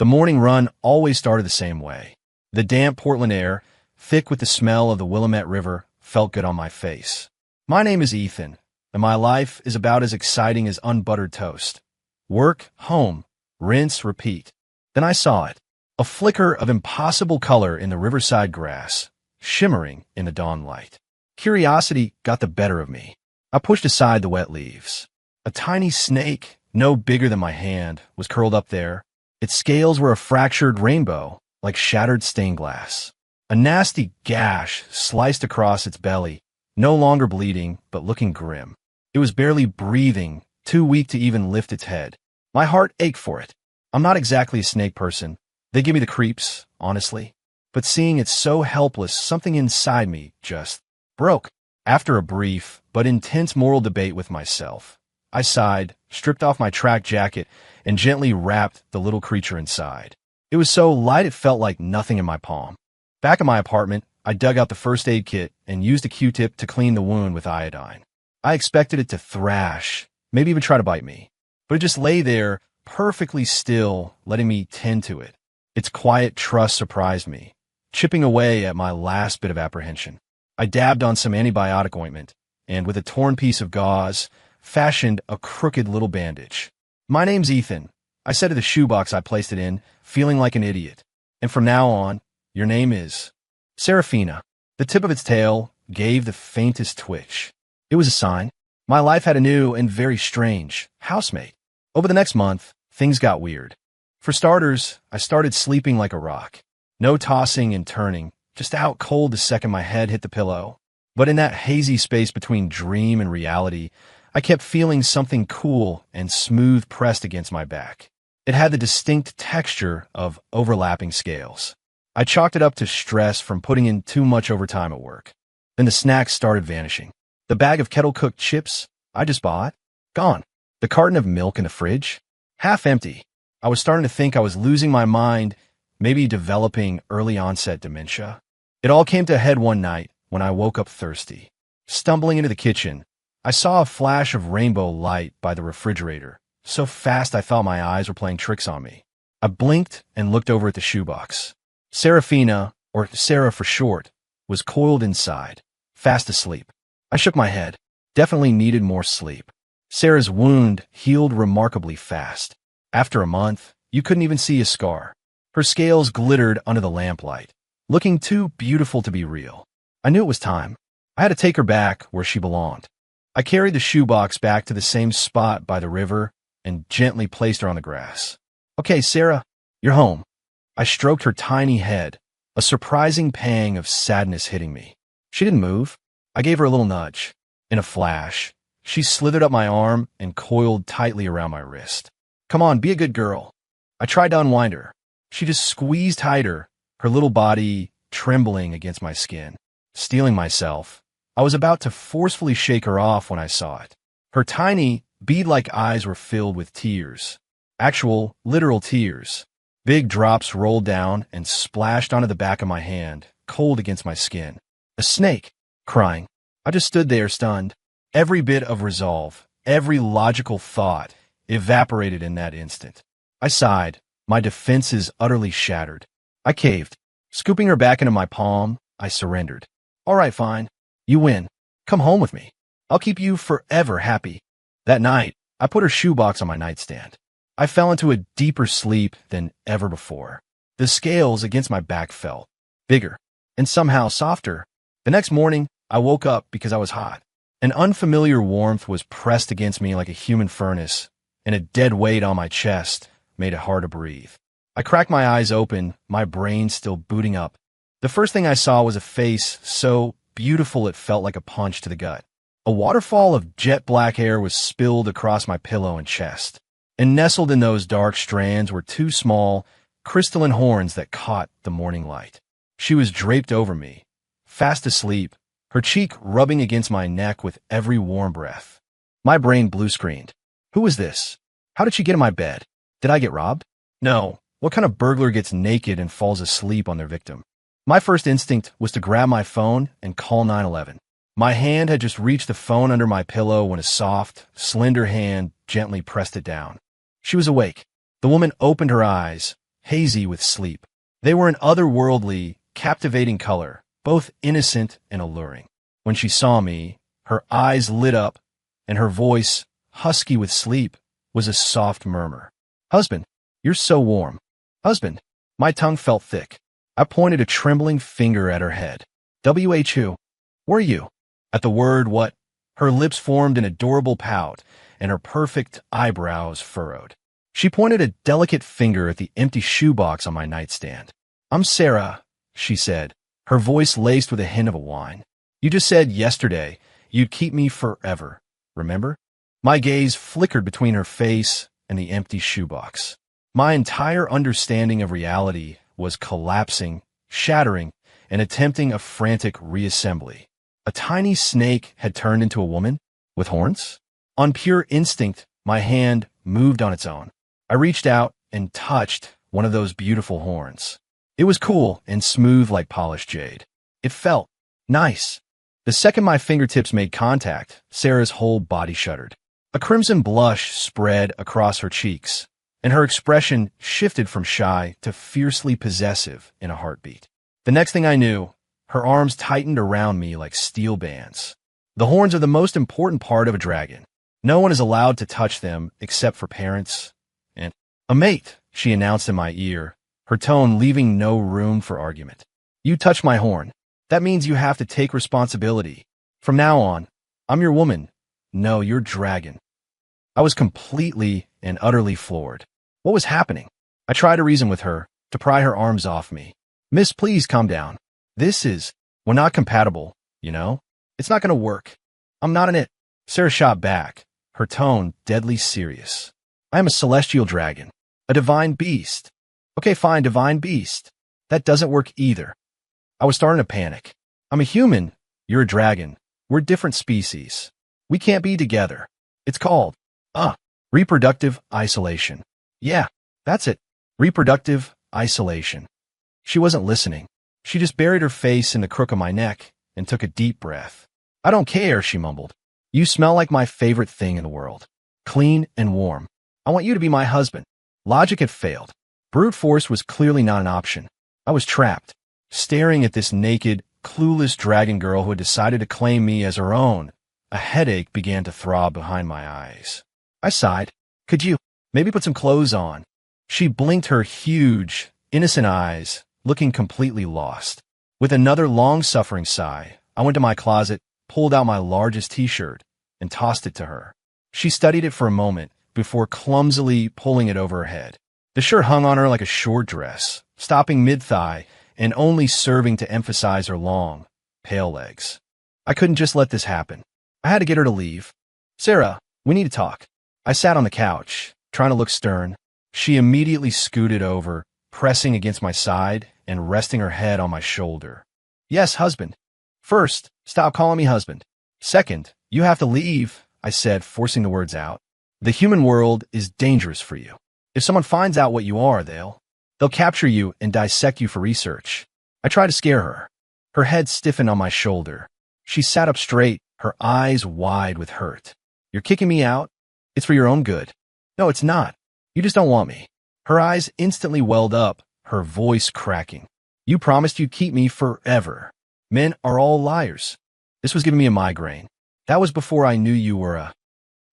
The morning run always started the same way. The damp Portland air, thick with the smell of the Willamette River, felt good on my face. My name is Ethan, and my life is about as exciting as unbuttered toast. Work, home, rinse, repeat. Then I saw it. A flicker of impossible color in the riverside grass, shimmering in the dawn light. Curiosity got the better of me. I pushed aside the wet leaves. A tiny snake, no bigger than my hand, was curled up there. Its scales were a fractured rainbow, like shattered stained glass. A nasty gash sliced across its belly, no longer bleeding, but looking grim. It was barely breathing, too weak to even lift its head. My heart ached for it. I'm not exactly a snake person. They give me the creeps, honestly. But seeing it so helpless, something inside me just broke. After a brief but intense moral debate with myself, I sighed, stripped off my track jacket, and gently wrapped the little creature inside. It was so light it felt like nothing in my palm. Back at my apartment, I dug out the first aid kit and used a Q-tip to clean the wound with iodine. I expected it to thrash, maybe even try to bite me. But it just lay there, perfectly still, letting me tend to it. Its quiet trust surprised me, chipping away at my last bit of apprehension. I dabbed on some antibiotic ointment, and with a torn piece of gauze, fashioned a crooked little bandage. "My name's Ethan," I said to the shoebox I placed it in, feeling like an idiot. "And from now on, your name is Serafina." The tip of its tail gave the faintest twitch. It was a sign. My life had a new and very strange housemate. Over the next month, things got weird. For starters, I started sleeping like a rock. No tossing and turning, just out cold the second my head hit the pillow. But in that hazy space between dream and reality, I kept feeling something cool and smooth pressed against my back. It had the distinct texture of overlapping scales. I chalked it up to stress from putting in too much overtime at work. Then the snacks started vanishing. The bag of kettle-cooked chips I just bought, gone. The carton of milk in the fridge, half empty. I was starting to think I was losing my mind, maybe developing early-onset dementia. It all came to a head one night when I woke up thirsty. Stumbling into the kitchen, I saw a flash of rainbow light by the refrigerator, so fast I thought my eyes were playing tricks on me. I blinked and looked over at the shoebox. Serafina, or Sarah for short, was coiled inside, fast asleep. I shook my head. Definitely needed more sleep. Sarah's wound healed remarkably fast. After a month, you couldn't even see a scar. Her scales glittered under the lamplight, looking too beautiful to be real. I knew it was time. I had to take her back where she belonged. I carried the shoebox back to the same spot by the river and gently placed her on the grass. "Okay, Sarah, you're home." I stroked her tiny head, a surprising pang of sadness hitting me. She didn't move. I gave her a little nudge. In a flash, she slithered up my arm and coiled tightly around my wrist. "Come on, be a good girl." I tried to unwind her. She just squeezed tighter, her little body trembling against my skin. Steeling myself, I was about to forcefully shake her off when I saw it. Her tiny, bead-like eyes were filled with tears. Actual, literal tears. Big drops rolled down and splashed onto the back of my hand, cold against my skin. "A snake!" Crying. I just stood there stunned. Every bit of resolve, every logical thought evaporated in that instant. I sighed, my defenses utterly shattered. I caved. Scooping her back into my palm, I surrendered. "All right, fine. You win. Come home with me. I'll keep you forever happy." That night, I put her shoebox on my nightstand. I fell into a deeper sleep than ever before. The scales against my back felt bigger and somehow softer. The next morning, I woke up because I was hot. An unfamiliar warmth was pressed against me like a human furnace, and a dead weight on my chest made it hard to breathe. I cracked my eyes open, my brain still booting up. The first thing I saw was a face so beautiful it felt like a punch to the gut. A waterfall of jet black hair was spilled across my pillow and chest, and nestled in those dark strands were two small, crystalline horns that caught the morning light. She was draped over me, fast asleep, her cheek rubbing against my neck with every warm breath. My brain blue-screened. Who was this? How did she get in my bed? Did I get robbed? No. What kind of burglar gets naked and falls asleep on their victim? My first instinct was to grab my phone and call 911. My hand had just reached the phone under my pillow when a soft, slender hand gently pressed it down. She was awake. The woman opened her eyes, hazy with sleep. They were an otherworldly, captivating color, both innocent and alluring. When she saw me, her eyes lit up, and her voice, husky with sleep, was a soft murmur. "Husband, you're so warm. Husband." My tongue felt thick. I pointed a trembling finger at her head. "Who were you?" At the word what, her lips formed an adorable pout, and her perfect eyebrows furrowed. She pointed a delicate finger at the empty shoebox on my nightstand. "I'm Sarah," she said, her voice laced with a hint of a whine. "You just said yesterday you'd keep me forever, remember?" My gaze flickered between her face and the empty shoebox. My entire understanding of reality was collapsing, shattering, and attempting a frantic reassembly. A tiny snake had turned into a woman? With horns? On pure instinct, my hand moved on its own. I reached out and touched one of those beautiful horns. It was cool and smooth like polished jade. It felt nice. The second my fingertips made contact, Sarah's whole body shuddered. A crimson blush spread across her cheeks, and her expression shifted from shy to fiercely possessive in a heartbeat. The next thing I knew, her arms tightened around me like steel bands. The horns are the most important part of a dragon. No one is allowed to touch them except for parents and a mate, she announced in my ear, her tone leaving no room for argument. "You touch my horn. That means you have to take responsibility. From now on, I'm your woman. No, your dragon." I was completely and utterly floored. What was happening? I tried to reason with her, to pry her arms off me. "Miss, please calm down. We're not compatible, you know? It's not gonna work. I'm not in it." Sarah shot back, her tone deadly serious. "I am a celestial dragon, a divine beast." "Okay, fine, divine beast. That doesn't work either." I was starting to panic. "I'm a human. You're a dragon. We're different species. We can't be together. It's called, reproductive isolation." "Yeah, that's it. Reproductive isolation." She wasn't listening. She just buried her face in the crook of my neck and took a deep breath. "I don't care," she mumbled. "You smell like my favorite thing in the world. Clean and warm. I want you to be my husband." Logic had failed. Brute force was clearly not an option. I was trapped, staring at this naked, clueless dragon girl who had decided to claim me as her own. A headache began to throb behind my eyes. I sighed. "Could you maybe put some clothes on?" She blinked her huge, innocent eyes, looking completely lost. With another long-suffering sigh, I went to my closet, pulled out my largest t-shirt, and tossed it to her. She studied it for a moment before clumsily pulling it over her head. The shirt hung on her like a short dress, stopping mid-thigh and only serving to emphasize her long, pale legs. I couldn't just let this happen. I had to get her to leave. "Sarah, we need to talk." I sat on the couch, trying to look stern. She immediately scooted over, pressing against my side and resting her head on my shoulder. "Yes, husband. First, stop calling me husband. Second, you have to leave," I said, forcing the words out. "The human world is dangerous for you. If someone finds out what you are, they'll capture you and dissect you for research." I tried to scare her. Her head stiffened on my shoulder. She sat up straight, her eyes wide with hurt. "You're kicking me out? It's for your own good." "No, it's not. You just don't want me." Her eyes instantly welled up, her voice cracking. "You promised you'd keep me forever. Men are all liars." This was giving me a migraine. That was before I knew you were a...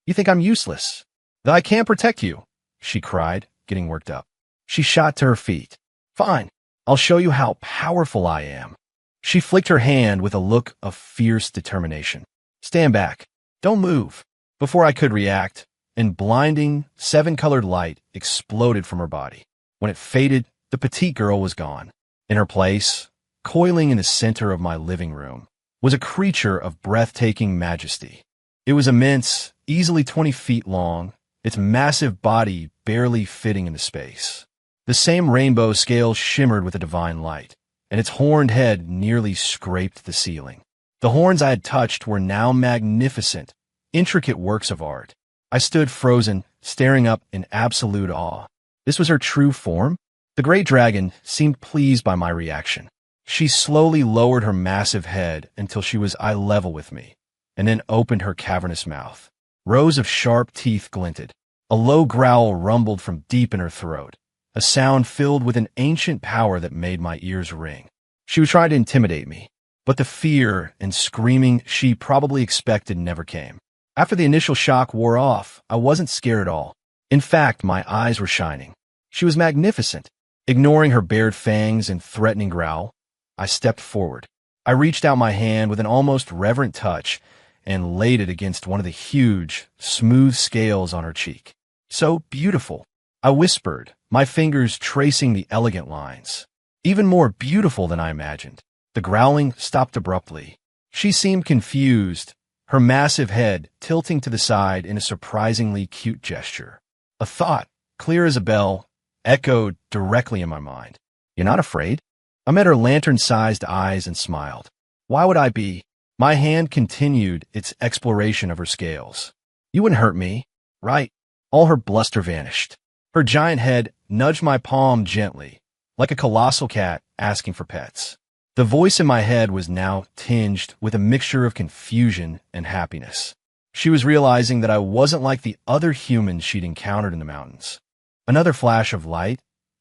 "You think I'm useless? That I can't protect you?" she cried, getting worked up. She shot to her feet. "Fine. I'll show you how powerful I am." She flicked her hand with a look of fierce determination. "Stand back. Don't move." Before I could react, and blinding, seven-colored light exploded from her body. When it faded, the petite girl was gone. In her place, coiling in the center of my living room, was a creature of breathtaking majesty. It was immense, easily 20 feet long, its massive body barely fitting into space. The same rainbow scales shimmered with a divine light, and its horned head nearly scraped the ceiling. The horns I had touched were now magnificent, intricate works of art. I stood frozen, staring up in absolute awe. This was her true form? The great dragon seemed pleased by my reaction. She slowly lowered her massive head until she was eye level with me, and then opened her cavernous mouth. Rows of sharp teeth glinted. A low growl rumbled from deep in her throat, a sound filled with an ancient power that made my ears ring. She was trying to intimidate me, but the fear and screaming she probably expected never came. After the initial shock wore off, I wasn't scared at all. In fact, my eyes were shining. She was magnificent. Ignoring her bared fangs and threatening growl, I stepped forward. I reached out my hand with an almost reverent touch and laid it against one of the huge, smooth scales on her cheek. So beautiful, I whispered, my fingers tracing the elegant lines. Even more beautiful than I imagined. The growling stopped abruptly. She seemed confused, her massive head tilting to the side in a surprisingly cute gesture. A thought, clear as a bell, echoed directly in my mind. "You're not afraid?" I met her lantern-sized eyes and smiled. "Why would I be?" My hand continued its exploration of her scales. "You wouldn't hurt me, right?" All her bluster vanished. Her giant head nudged my palm gently, like a colossal cat asking for pets. The voice in my head was now tinged with a mixture of confusion and happiness. She was realizing that I wasn't like the other humans she'd encountered in the mountains. Another flash of light,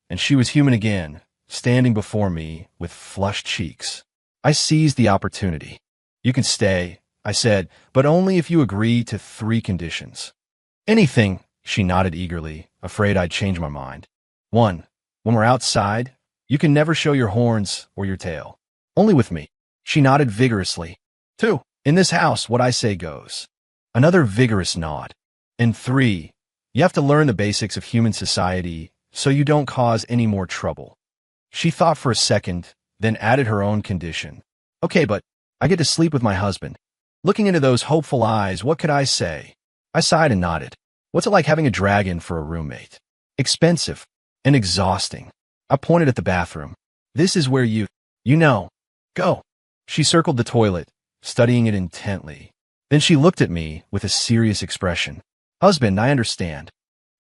and she was human again, standing before me with flushed cheeks. I seized the opportunity. "You can stay," I said, "but only if you agree to 3 conditions." "Anything," she nodded eagerly, afraid I'd change my mind. 1. When we're outside, you can never show your horns or your tail. Only with me. She nodded vigorously. 2. In this house, what I say goes. Another vigorous nod. And 3. You have to learn the basics of human society so you don't cause any more trouble. She thought for a second, then added her own condition. "Okay, but I get to sleep with my husband." Looking into those hopeful eyes, what could I say? I sighed and nodded. What's it like having a dragon for a roommate? Expensive and exhausting. I pointed at the bathroom. "This is where you know. Go." She circled the toilet, studying it intently. Then she looked at me with a serious expression. "Husband, I understand."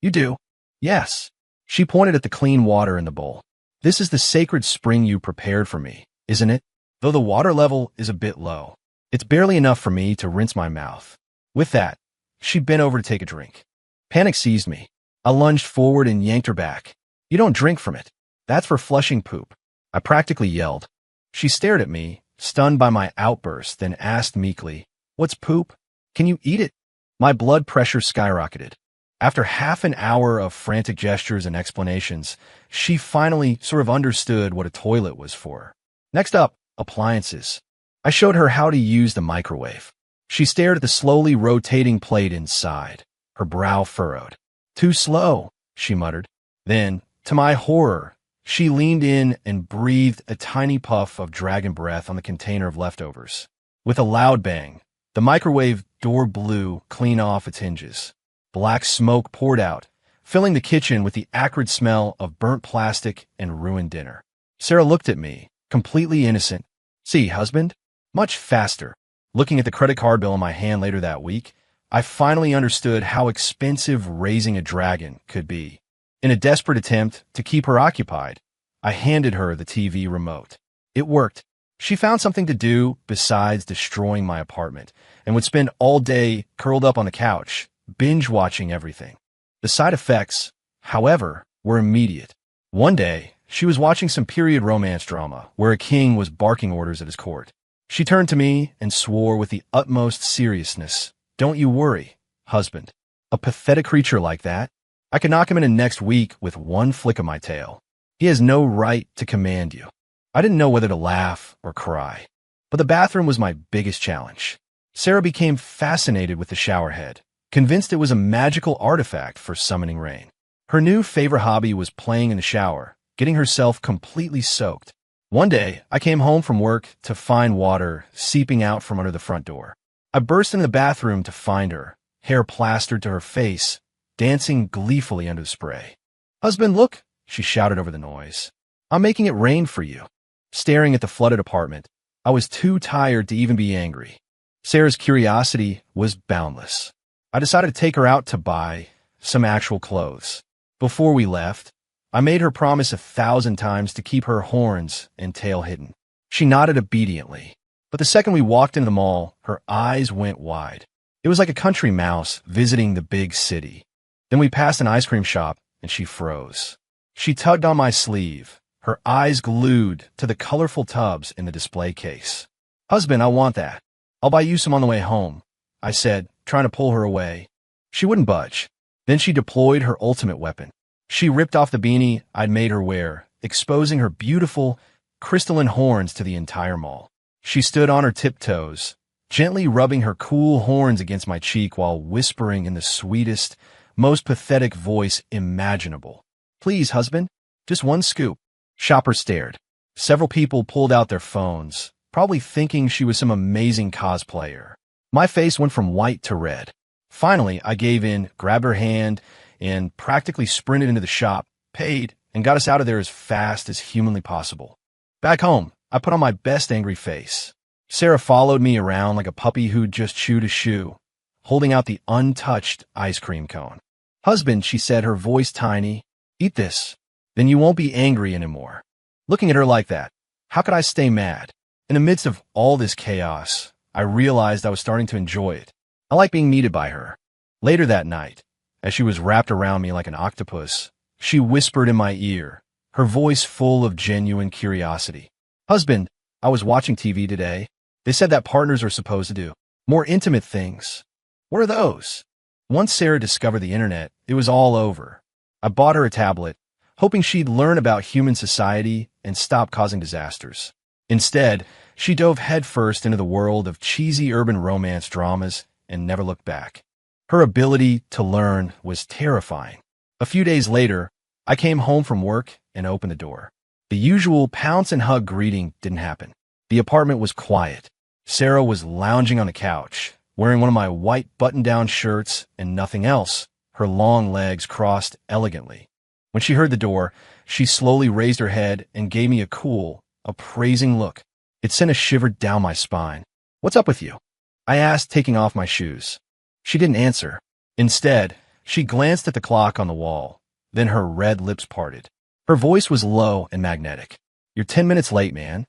"You do?" "Yes." She pointed at the clean water in the bowl. "This is the sacred spring you prepared for me, isn't it? Though the water level is a bit low. It's barely enough for me to rinse my mouth." With that, she bent over to take a drink. Panic seized me. I lunged forward and yanked her back. "You don't drink from it. That's for flushing poop." I practically yelled. She stared at me, stunned by my outburst, then asked meekly, "What's poop? Can you eat it?" My blood pressure skyrocketed. After half an hour of frantic gestures and explanations, she finally sort of understood what a toilet was for. Next up, appliances. I showed her how to use the microwave. She stared at the slowly rotating plate inside, her brow furrowed. "Too slow," she muttered. Then, to my horror, she leaned in and breathed a tiny puff of dragon breath on the container of leftovers. With a loud bang, the microwave door blew clean off its hinges. Black smoke poured out, filling the kitchen with the acrid smell of burnt plastic and ruined dinner. Sarah looked at me, completely innocent. "See, husband?" Much faster. Looking at the credit card bill in my hand later that week, I finally understood how expensive raising a dragon could be. In a desperate attempt to keep her occupied, I handed her the TV remote. It worked. She found something to do besides destroying my apartment, and would spend all day curled up on the couch, binge-watching everything. The side effects, however, were immediate. One day, she was watching some period romance drama where a king was barking orders at his court. She turned to me and swore with the utmost seriousness, "Don't you worry, husband. A pathetic creature like that, I could knock him in next week with one flick of my tail. He has no right to command you." I didn't know whether to laugh or cry. But the bathroom was my biggest challenge. Sarah became fascinated with the shower head, convinced it was a magical artifact for summoning rain. Her new favorite hobby was playing in the shower, getting herself completely soaked. One day, I came home from work to find water seeping out from under the front door. I burst into the bathroom to find her, hair plastered to her face, dancing gleefully under the spray. "Husband, look," she shouted over the noise. "I'm making it rain for you." Staring at the flooded apartment, I was too tired to even be angry. Sarah's curiosity was boundless. I decided to take her out to buy some actual clothes. Before we left, I made her promise 1,000 times to keep her horns and tail hidden. She nodded obediently, but the second we walked into the mall, her eyes went wide. It was like a country mouse visiting the big city. Then we passed an ice cream shop, and she froze. She tugged on my sleeve, her eyes glued to the colorful tubs in the display case. "Husband, I want that. I'll buy you some on the way home," I said, trying to pull her away. She wouldn't budge. Then she deployed her ultimate weapon. She ripped off the beanie I'd made her wear, exposing her beautiful, crystalline horns to the entire mall. She stood on her tiptoes, gently rubbing her cool horns against my cheek while whispering in the sweetest, most pathetic voice imaginable. "Please, husband, just one scoop." Shopper stared. Several people pulled out their phones, probably thinking she was some amazing cosplayer. My face went from white to red. Finally, I gave in, grabbed her hand, and practically sprinted into the shop, paid, and got us out of there as fast as humanly possible. Back home, I put on my best angry face. Sarah followed me around like a puppy who'd just chewed a shoe, holding out the untouched ice cream cone. "Husband," she said, her voice tiny, "eat this. Then you won't be angry anymore." Looking at her like that, how could I stay mad? In the midst of all this chaos, I realized I was starting to enjoy it. I like being needed by her. Later that night, as she was wrapped around me like an octopus, she whispered in my ear, her voice full of genuine curiosity. "Husband, I was watching TV today. They said that partners are supposed to do more intimate things. What are those?" Once Sarah discovered the internet, it was all over. I bought her a tablet, hoping she'd learn about human society and stop causing disasters. Instead, she dove headfirst into the world of cheesy urban romance dramas and never looked back. Her ability to learn was terrifying. A few days later, I came home from work and opened the door. The usual pounce and hug greeting didn't happen. The apartment was quiet. Sarah was lounging on the couch, wearing one of my white button-down shirts and nothing else, her long legs crossed elegantly. When she heard the door, she slowly raised her head and gave me a cool, appraising look. It sent a shiver down my spine. "What's up with you?" I asked, taking off my shoes. She didn't answer. Instead, she glanced at the clock on the wall. Then her red lips parted. Her voice was low and magnetic. "You're 10 minutes late, man."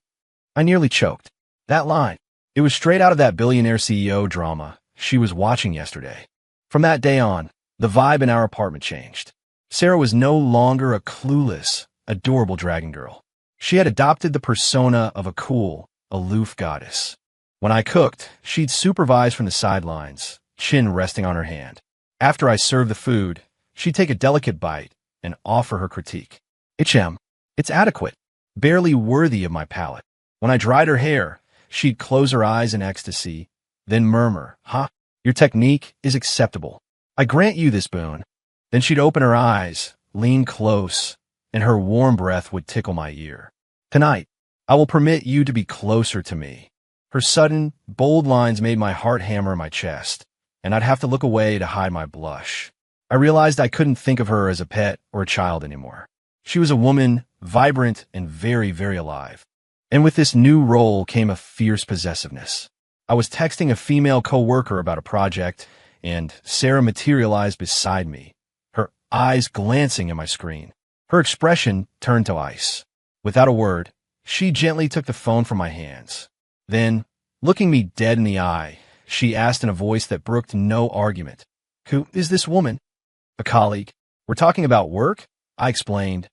I nearly choked. That line, it was straight out of that billionaire CEO drama she was watching yesterday. From that day on, the vibe in our apartment changed. Sarah was no longer a clueless, adorable dragon girl. She had adopted the persona of a cool, aloof goddess. When I cooked, she'd supervise from the sidelines, chin resting on her hand. After I served the food, she'd take a delicate bite and offer her critique. It's adequate, barely worthy of my palate." When I dried her hair, she'd close her eyes in ecstasy, then murmur, "Huh? Your technique is acceptable. I grant you this boon." Then she'd open her eyes, lean close, and her warm breath would tickle my ear. "Tonight, I will permit you to be closer to me." Her sudden, bold lines made my heart hammer in my chest, and I'd have to look away to hide my blush. I realized I couldn't think of her as a pet or a child anymore. She was a woman, vibrant and very, very alive. And with this new role came a fierce possessiveness. I was texting a female coworker about a project, and Sarah materialized beside me, her eyes glancing at my screen. Her expression turned to ice. Without a word, she gently took the phone from my hands. Then, looking me dead in the eye, she asked in a voice that brooked no argument, "Who is this woman?" "A colleague. We're talking about work?" I explained.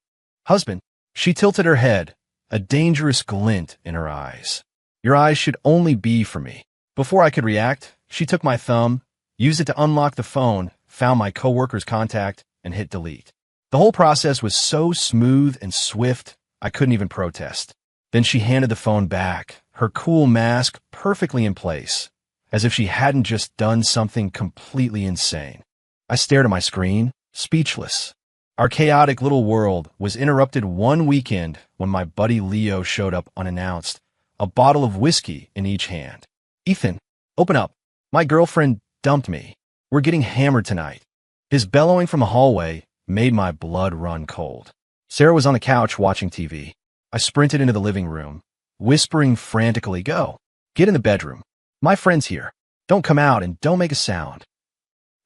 "Husband." She tilted her head, a dangerous glint in her eyes. "Your eyes should only be for me." Before I could react, she took my thumb, used it to unlock the phone, found my coworker's contact, and hit delete. The whole process was so smooth and swift, I couldn't even protest. Then she handed the phone back, her cool mask perfectly in place, as if she hadn't just done something completely insane. I stared at my screen, speechless. Our chaotic little world was interrupted one weekend when my buddy Leo showed up unannounced, a bottle of whiskey in each hand. "Ethan, open up. My girlfriend dumped me. We're getting hammered tonight." His bellowing from the hallway made my blood run cold. Sarah was on the couch watching TV. I sprinted into the living room, whispering frantically, "Go. Get in the bedroom. My friend's here. Don't come out and don't make a sound."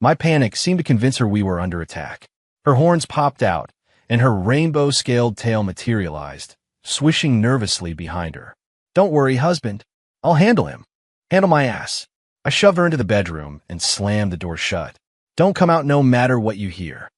My panic seemed to convince her we were under attack. Her horns popped out, and her rainbow-scaled tail materialized, swishing nervously behind her. "Don't worry, husband. I'll handle him. Handle my ass." I shoved her into the bedroom and slammed the door shut. "Don't come out no matter what you hear."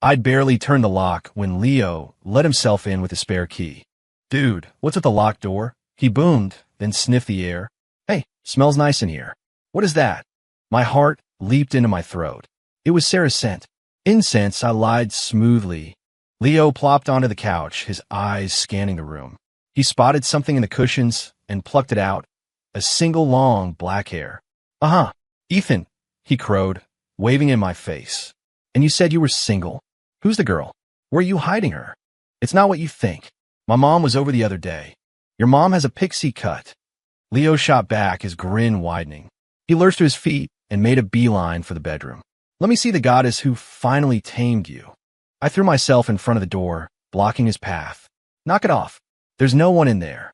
I'd barely turned the lock when Leo let himself in with a spare key. "Dude, what's with the locked door?" he boomed, then sniffed the air. "Hey, smells nice in here. What is that?" My heart leaped into my throat. It was Sarah's scent. Incense, I lied smoothly. Leo plopped onto the couch, his eyes scanning the room. He spotted something in the cushions and plucked it out, a single long black hair. "Uh-huh, Ethan," he crowed, waving in my face. "And you said you were single? Who's the girl? Where are you hiding her? It's not what you think. My mom was over the other day. Your mom has a pixie cut." Leo shot back, his grin widening. He lurched to his feet and made a beeline for the bedroom. "Let me see the goddess who finally tamed you." I threw myself in front of the door, blocking his path. "Knock it off. There's no one in there."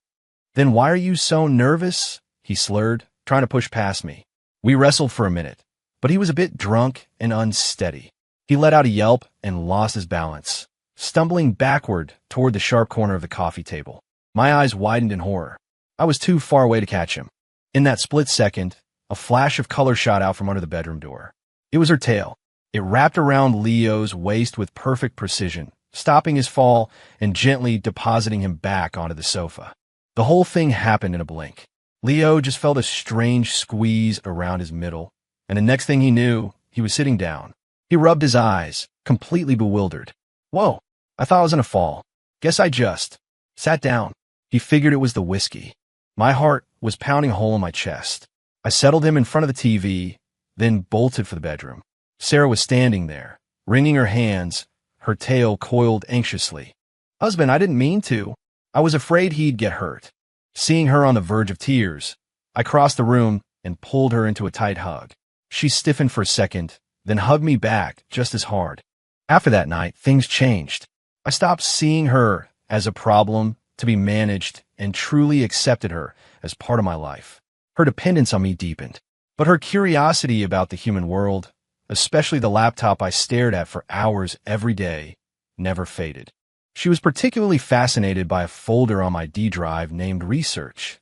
"Then why are you so nervous?" he slurred, trying to push past me. We wrestled for a minute, but he was a bit drunk and unsteady. He let out a yelp and lost his balance, stumbling backward toward the sharp corner of the coffee table. My eyes widened in horror. I was too far away to catch him. In that split second, a flash of color shot out from under the bedroom door. It was her tail. It wrapped around Leo's waist with perfect precision, stopping his fall and gently depositing him back onto the sofa. The whole thing happened in a blink. Leo just felt a strange squeeze around his middle, and the next thing he knew, he was sitting down. He rubbed his eyes, completely bewildered. "Whoa, I thought I was in a fall. Guess I just sat down." He figured it was the whiskey. My heart was pounding a hole in my chest. I settled him in front of the TV, then bolted for the bedroom. Sarah was standing there, wringing her hands, her tail coiled anxiously. "Husband, I didn't mean to. I was afraid he'd get hurt." Seeing her on the verge of tears, I crossed the room and pulled her into a tight hug. She stiffened for a second, then hugged me back just as hard. After that night, things changed. I stopped seeing her as a problem to be managed and truly accepted her as part of my life. Her dependence on me deepened, but her curiosity about the human world, especially the laptop I stared at for hours every day, never faded. She was particularly fascinated by a folder on my D drive named Research.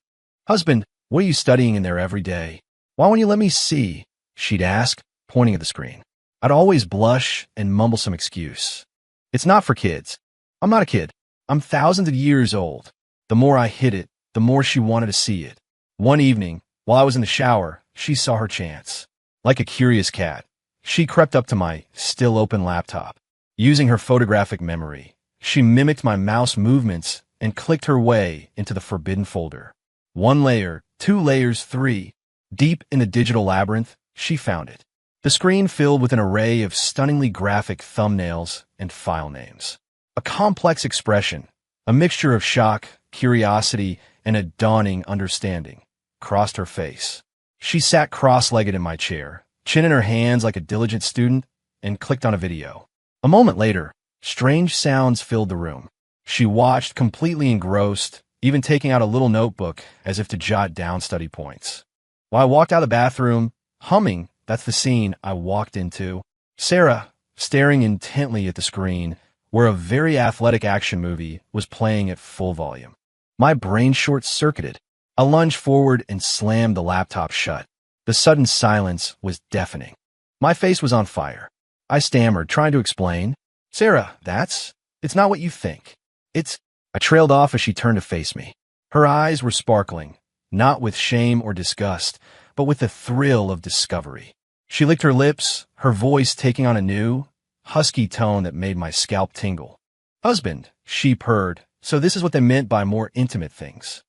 "Husband, what are you studying in there every day? Why won't you let me see?" she'd ask, pointing at the screen. I'd always blush and mumble some excuse. "It's not for kids. I'm not a kid. I'm thousands of years old." The more I hid it, the more she wanted to see it. One evening, while I was in the shower, she saw her chance. Like a curious cat, she crept up to my still-open laptop. Using her photographic memory, she mimicked my mouse movements and clicked her way into the forbidden folder. 1 layer, 2 layers, 3. Deep in the digital labyrinth, she found it. The screen filled with an array of stunningly graphic thumbnails and file names. A complex expression, a mixture of shock, curiosity, and a dawning understanding, crossed her face. She sat cross-legged in my chair, chin in her hands like a diligent student, and clicked on a video. A moment later, strange sounds filled the room. She watched, completely engrossed, even taking out a little notebook as if to jot down study points. While I walked out of the bathroom, humming, "That's the scene I walked into," Sarah, staring intently at the screen, where a very athletic action movie was playing at full volume. My brain short-circuited. I lunged forward and slammed the laptop shut. The sudden silence was deafening. My face was on fire. I stammered, trying to explain. "Sarah, it's not what you think. I trailed off as she turned to face me. Her eyes were sparkling, not with shame or disgust, but with the thrill of discovery. She licked her lips, her voice taking on a new, husky tone that made my scalp tingle. "Husband," she purred, "so this is what they meant by more intimate things."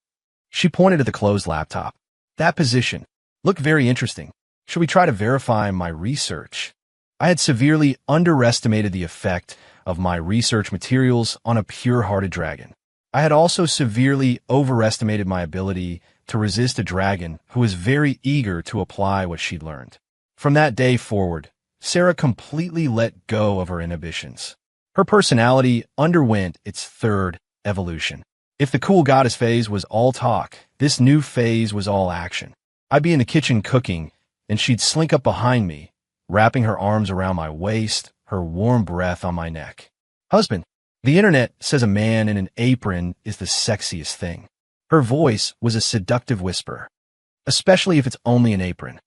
She pointed at the closed laptop. "That position. Looked very interesting. Should we try to verify my research?" I had severely underestimated the effect of my research materials on a pure-hearted dragon. I had also severely overestimated my ability to resist a dragon who was very eager to apply what she'd learned. From that day forward, Sarah completely let go of her inhibitions. Her personality underwent its third evolution. If the cool goddess phase was all talk, this new phase was all action. I'd be in the kitchen cooking, and she'd slink up behind me, wrapping her arms around my waist, her warm breath on my neck. "Husband, the internet says a man in an apron is the sexiest thing." Her voice was a seductive whisper, especially if it's only an apron.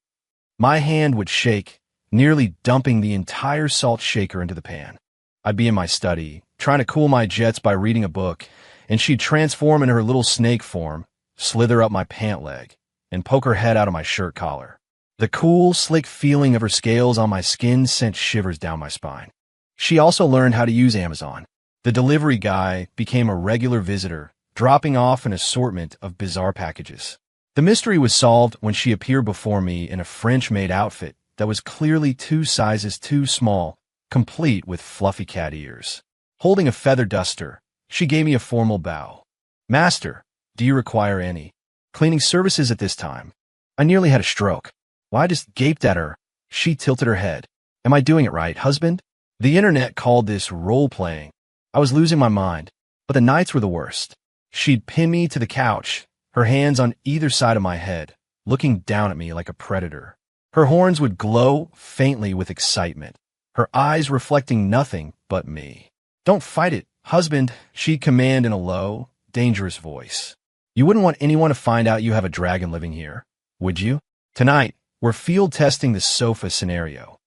My hand would shake, nearly dumping the entire salt shaker into the pan. I'd be in my study, trying to cool my jets by reading a book, and she'd transform into her little snake form, slither up my pant leg, and poke her head out of my shirt collar. The cool, slick feeling of her scales on my skin sent shivers down my spine. She also learned how to use Amazon. The delivery guy became a regular visitor, dropping off an assortment of bizarre packages. The mystery was solved when she appeared before me in a French-made outfit that was clearly 2 sizes too small, complete with fluffy cat ears. Holding a feather duster, she gave me a formal bow. "Master, do you require any cleaning services at this time?" I nearly had a stroke. Well, I just gaped at her. She tilted her head. "Am I doing it right, husband?" The internet called this role-playing. I was losing my mind, but the nights were the worst. She'd pin me to the couch, her hands on either side of my head, looking down at me like a predator. Her horns would glow faintly with excitement, her eyes reflecting nothing but me. "Don't fight it, husband," she'd command in a low, dangerous voice. "You wouldn't want anyone to find out you have a dragon living here, would you? Tonight, we're field testing the sofa scenario."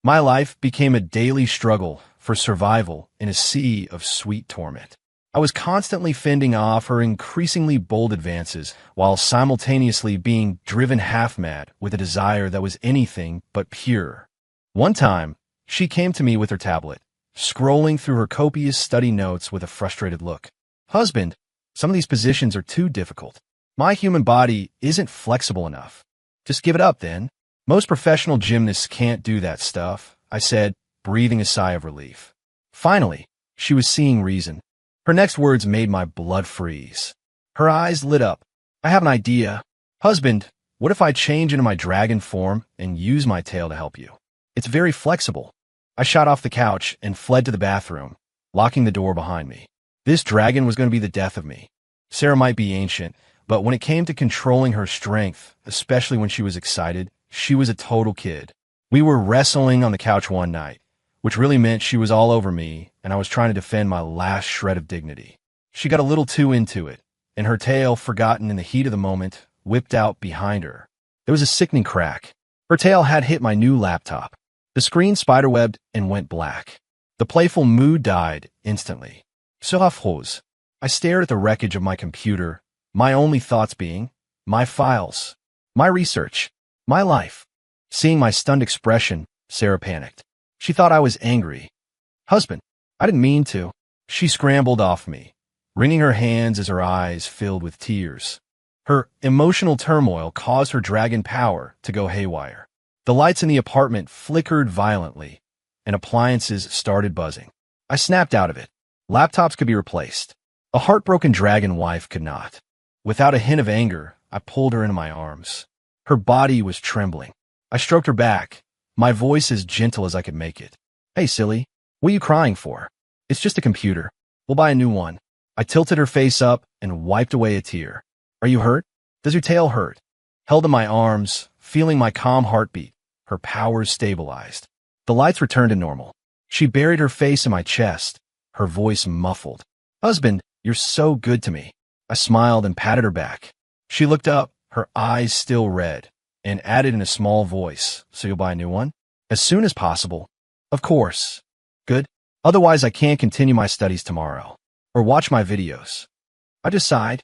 My life became a daily struggle for survival in a sea of sweet torment. I was constantly fending off her increasingly bold advances while simultaneously being driven half-mad with a desire that was anything but pure. One time, she came to me with her tablet, scrolling through her copious study notes with a frustrated look. "Husband, some of these positions are too difficult. My human body isn't flexible enough." "Just give it up, then. Most professional gymnasts can't do that stuff," I said, breathing a sigh of relief. Finally, she was seeing reason. Her next words made my blood freeze. Her eyes lit up. "I have an idea. Husband, what if I change into my dragon form and use my tail to help you? It's very flexible." I shot off the couch and fled to the bathroom, locking the door behind me. This dragon was going to be the death of me. Sarah might be ancient, but when it came to controlling her strength, especially when she was excited, she was a total kid. We were wrestling on the couch one night, which really meant she was all over me, and I was trying to defend my last shred of dignity. She got a little too into it, and her tail, forgotten in the heat of the moment, whipped out behind her. There was a sickening crack. Her tail had hit my new laptop. The screen spiderwebbed and went black. The playful mood died instantly. So affreux. I stared at the wreckage of my computer, my only thoughts being, my files, my research, my life. Seeing my stunned expression, Sarah panicked. She thought I was angry. "Husband, I didn't mean to." She scrambled off me, wringing her hands as her eyes filled with tears. Her emotional turmoil caused her dragon power to go haywire. The lights in the apartment flickered violently, and appliances started buzzing. I snapped out of it. Laptops could be replaced. A heartbroken dragon wife could not. Without a hint of anger, I pulled her into my arms. Her body was trembling. I stroked her back, my voice as gentle as I could make it. "Hey, silly, what are you crying for? It's just a computer. We'll buy a new one." I tilted her face up and wiped away a tear. "Are you hurt? Does your tail hurt?" Held in my arms, feeling my calm heartbeat, her powers stabilized. The lights returned to normal. She buried her face in my chest, her voice muffled. "Husband, you're so good to me." I smiled and patted her back. She looked up, her eyes still red, and added in a small voice, "So you'll buy a new one?" "As soon as possible." "Of course." "Good. Otherwise I can't continue my studies tomorrow. Or watch my videos." I just sighed.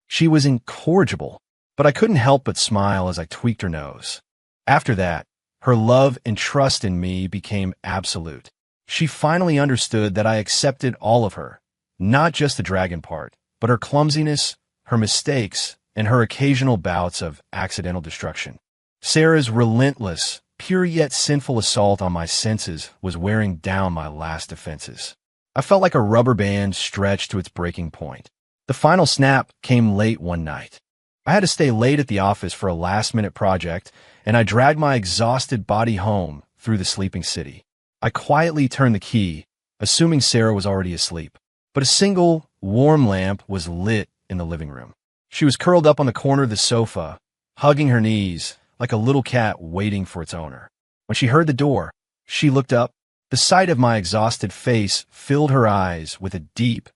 She was incorrigible, but I couldn't help but smile as I tweaked her nose. After that, her love and trust in me became absolute. She finally understood that I accepted all of her, not just the dragon part, but her clumsiness, her mistakes, and her occasional bouts of accidental destruction. Sarah's relentless, pure yet sinful assault on my senses was wearing down my last defenses. I felt like a rubber band stretched to its breaking point. The final snap came late one night. I had to stay late at the office for a last-minute project, and I dragged my exhausted body home through the sleeping city. I quietly turned the key, assuming Sarah was already asleep. But a single, warm lamp was lit in the living room. She was curled up on the corner of the sofa, hugging her knees like a little cat waiting for its owner. When she heard the door, she looked up. The sight of my exhausted face filled her eyes with a deep,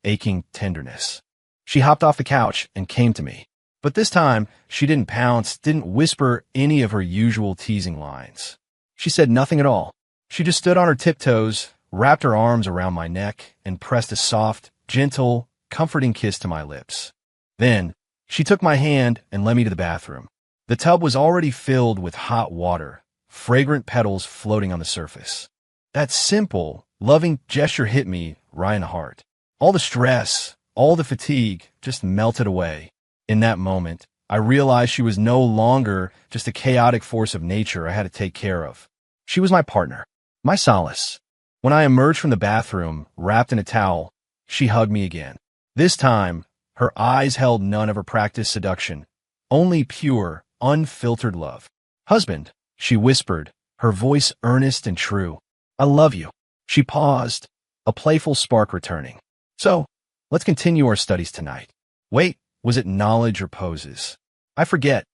aching tenderness. She hopped off the couch and came to me. But this time, she didn't pounce, didn't whisper any of her usual teasing lines. She said nothing at all. She just stood on her tiptoes, wrapped her arms around my neck, and pressed a soft, gentle, comforting kiss to my lips. Then, she took my hand and led me to the bathroom. The tub was already filled with hot water, fragrant petals floating on the surface. That simple, loving gesture hit me right in the heart. All the stress, all the fatigue just melted away. In that moment, I realized she was no longer just a chaotic force of nature I had to take care of. She was my partner, my solace. When I emerged from the bathroom, wrapped in a towel, she hugged me again. This time, her eyes held none of her practiced seduction, only pure, unfiltered love. "Husband," she whispered, her voice earnest and true. "I love you." She paused, a playful spark returning. "So, let's continue our studies tonight." Wait, was it knowledge or poses? I forget.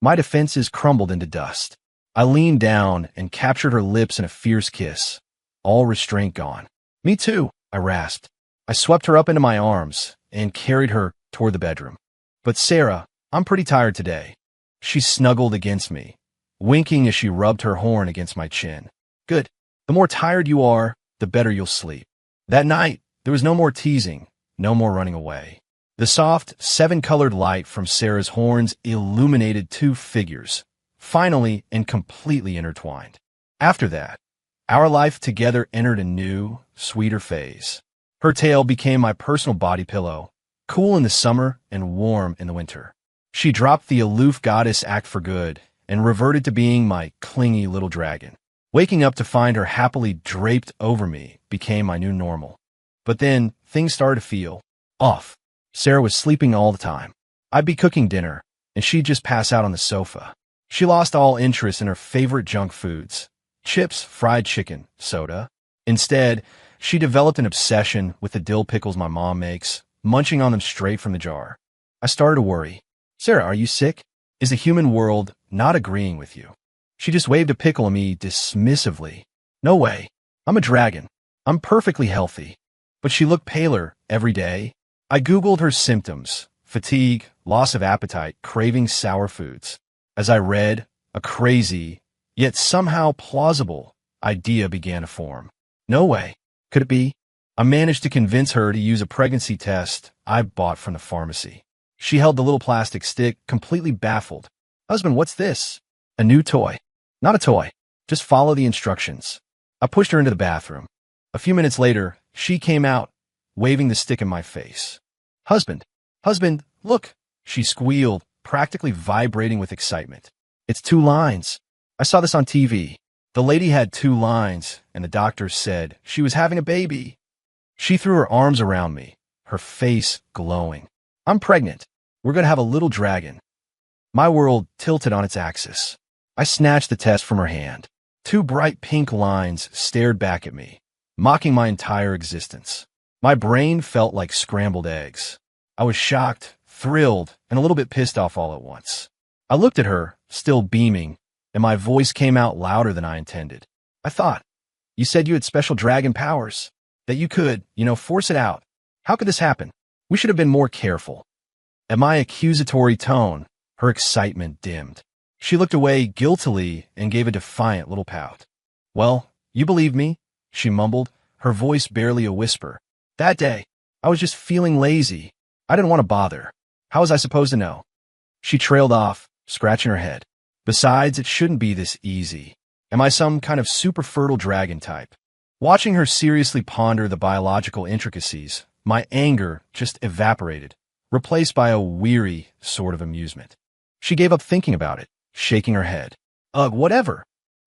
My defenses crumbled into dust. I leaned down and captured her lips in a fierce kiss, all restraint gone. "Me too," I rasped. I swept her up into my arms and carried her toward the bedroom. "But Sarah, I'm pretty tired today." She snuggled against me, winking as she rubbed her horn against my chin. "Good. The more tired you are, the better you'll sleep." That night, there was no more teasing, no more running away. The soft, seven-colored light from Sarah's horns illuminated two figures, finally and completely intertwined. After that, our life together entered a new, sweeter phase. Her tail became my personal body pillow, cool in the summer and warm in the winter. She dropped the aloof goddess act for good and reverted to being my clingy little dragon. Waking up to find her happily draped over me became my new normal. But then, things started to feel off. Sarah was sleeping all the time. I'd be cooking dinner, and she'd just pass out on the sofa. She lost all interest in her favorite junk foods: chips, fried chicken, soda. Instead, she developed an obsession with the dill pickles my mom makes, munching on them straight from the jar. I started to worry. "Sarah, are you sick? Is the human world not agreeing with you?" She just waved a pickle at me dismissively. "No way. I'm a dragon. I'm perfectly healthy." But she looked paler every day. I Googled her symptoms: fatigue, loss of appetite, craving sour foods. As I read, a crazy, yet somehow plausible, idea began to form. No way. Could it be? I managed to convince her to use a pregnancy test I bought from the pharmacy. She held the little plastic stick, completely baffled. "Husband, what's this?" "A new toy." "Not a toy. Just follow the instructions." I pushed her into the bathroom. A few minutes later, she came out, waving the stick in my face. Husband, look," she squealed, practically vibrating with excitement. "It's 2 lines. I saw this on TV. The lady had 2 lines, and the doctors said she was having a baby." She threw her arms around me, her face glowing. "I'm pregnant. We're going to have a little dragon." My world tilted on its axis. I snatched the test from her hand. 2 bright pink lines stared back at me, mocking my entire existence. My brain felt like scrambled eggs. I was shocked, thrilled, and a little bit pissed off all at once. I looked at her, still beaming, and my voice came out louder than I intended. "I thought you said you had special dragon powers, that you could, force it out. How could this happen? We should have been more careful." At my accusatory tone, her excitement dimmed. She looked away guiltily and gave a defiant little pout. "Well, you believe me," she mumbled, her voice barely a whisper. "That day, I was just feeling lazy. I didn't want to bother. How was I supposed to know?" She trailed off, scratching her head. "Besides, it shouldn't be this easy. Am I some kind of super fertile dragon type?" Watching her seriously ponder the biological intricacies, my anger just evaporated, replaced by a weary sort of amusement. She gave up thinking about it, shaking her head. "Ugh, whatever."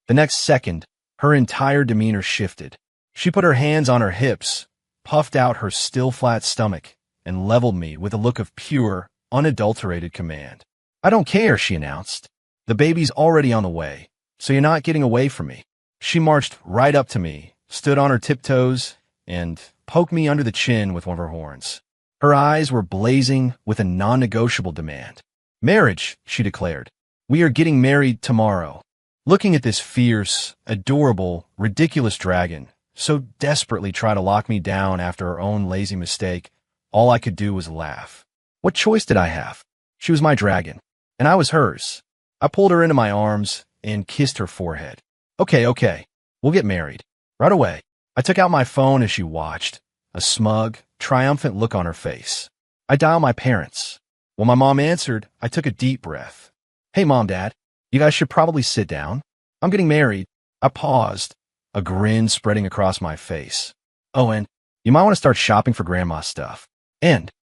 The next second, her entire demeanor shifted. She put her hands on her hips, puffed out her still flat stomach, and leveled me with a look of pure, unadulterated command. "I don't care," she announced. "The baby's already on the way, so you're not getting away from me." She marched right up to me, stood on her tiptoes, and poked me under the chin with one of her horns. Her eyes were blazing with a non-negotiable demand. "Marriage," she declared. "We are getting married tomorrow." Looking at this fierce, adorable, ridiculous dragon, so desperately try to lock me down after her own lazy mistake, all I could do was laugh. What choice did I have? She was my dragon, and I was hers. I pulled her into my arms and kissed her forehead. Okay, we'll get married. Right away. I took out my phone as she watched, a smug, triumphant look on her face. I dialed my parents. When my mom answered, I took a deep breath. Hey, Mom, Dad, you guys should probably sit down. I'm getting married. I paused, a grin spreading across my face. Oh, and you might want to start shopping for Grandma's stuff. And